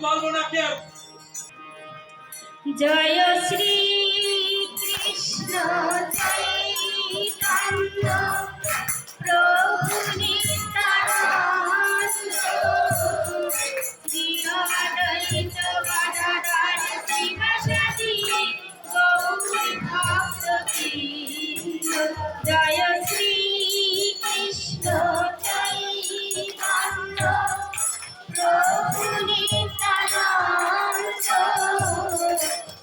বলবো না কেউ। জয় শ্রী কৃষ্ণ চৈতন্য প্রভু নিত্যানন্দ শ্রী অদ্বৈত গদাধর শিবাসাদি গৌর ভক্তবৃন্দ। জয় শ্রী কৃষ্ণ চৈতন্য প্রভু নিত্যানন্দ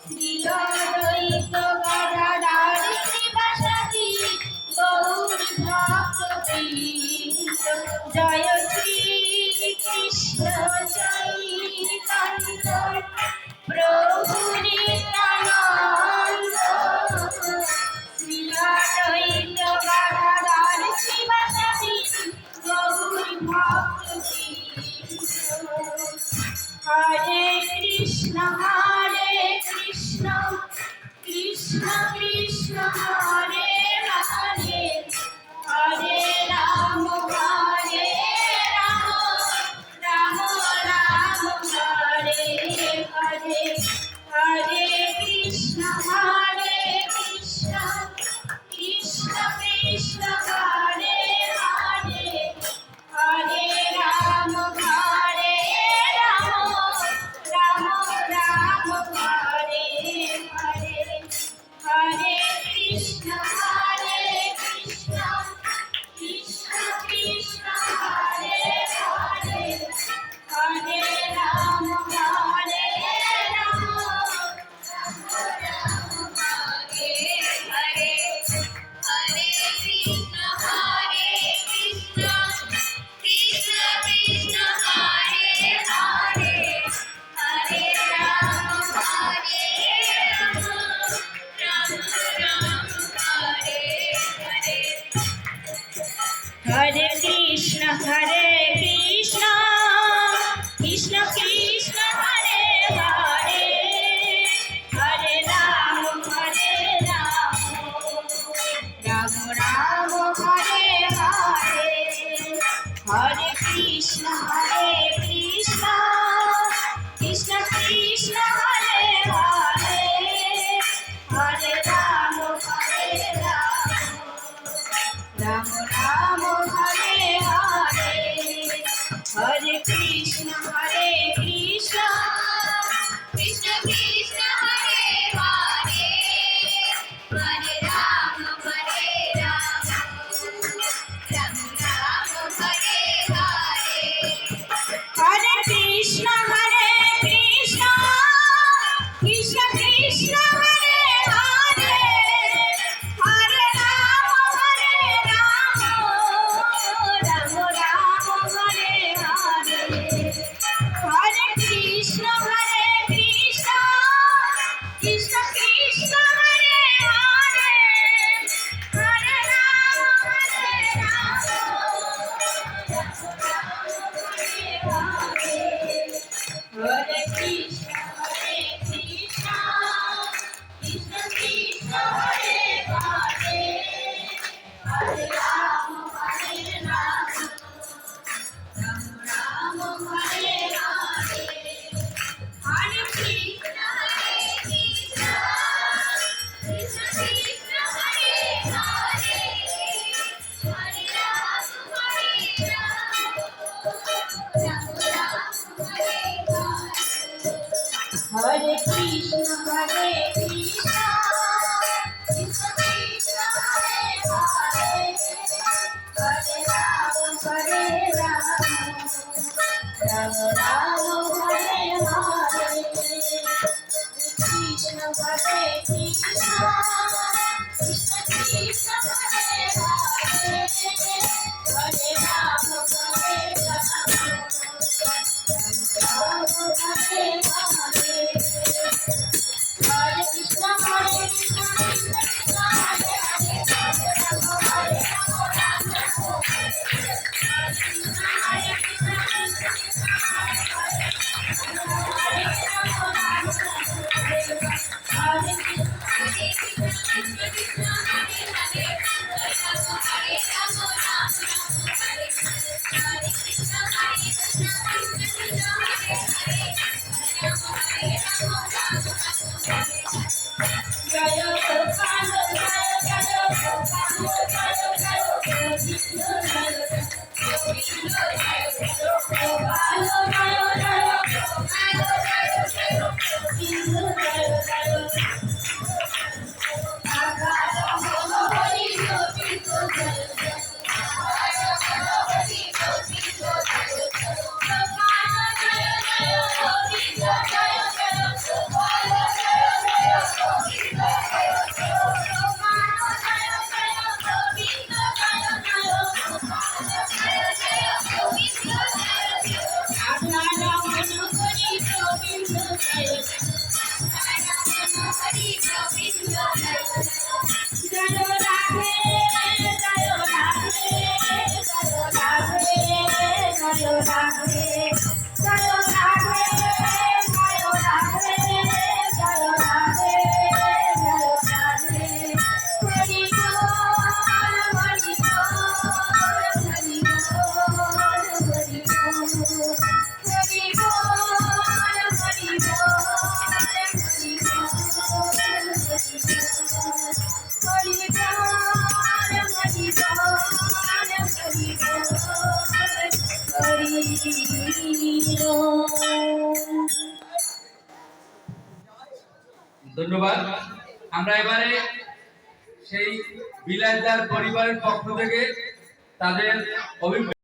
শ্রী অদ্বৈত গদাধর শিবাসাদি গৌর ভক্তবৃন্দ। জয় শ্রী কৃষ্ণ চৈতন্য প্রভু নিত্যানন্দ শ্রী অদ্বৈত গদাধর শিবাসাদি গৌর ভক্তবৃন্দ। হরে কৃষ্ণ কৃষ্ণ কৃষ্ণ হরে হরে হরে রাম রাম রাম হরে হরে। হরে কৃষ্ণ কৃষ্ণ কৃষ্ণ হরে হরে হরে রাম রাম রাম হরে হরে। হরে কৃষ্ণ কৃষ্ণ কৃষ্ণ হরে হরে হরে রাম রাম রাম হরে হরে। হরে কৃষ্ণ কৃষ্ণ কৃষ্ণ হরে হরে হরে রাম রাম রাম হরে হরে। হরে কৃষ্ণ কৃষ্ণ কৃষ্ণ কৃষ্ণ হরে হরে হরে রাম রাম রাম হরে হরে। হরে কৃষ্ণ কৃষ্ণ কৃষ্ণ কৃষ্ণ হরে হরে হরে রাম রাম রাম হরে হরে। হরে কৃষ্ণ কৃষ্ণ কৃষ্ণ কৃষ্ণ হরে হরে হরে রাম রাম রাম হরে হরে। হরে কৃষ্ণ কৃষ্ণ কৃষ্ণ কৃষ্ণ হরে হরে হরে রাম রাম রাম হরে হরে। হরে কৃষ্ণ কৃষ্ণ কৃষ্ণ কৃষ্ণ হরে হরে হরে রাম হরে কৃষ্ণ কৃষ্ণ কৃষ্ণ কৃষ্ণ হরে হরে হরে রাম রাম হরে হরে। হরে কৃষ্ণ কৃষ্ণ কৃষ্ণ কৃষ্ণ হরে হরে হরে রাম রাম হরে হরে। হরে কৃষ্ণ কৃষ্ণ কৃষ্ণ কৃষ্ণ হরে হরে হরে রাম রাম রাম হরে হরে। কৃষ্ণ কৃষ্ণ কৃষ্ণ কৃষ্ণ হরে হরে হরে রাম হরে হরে। হরে কৃষ্ণ কৃষ্ণ কৃষ্ণ হরে হরে হরে রাম রাম হরে কৃষ্ণ ধন্যবাদ। আমরা এবারে সেই বিলাসদার পরিবারের পক্ষ থেকে তাদের অভিপ্রায়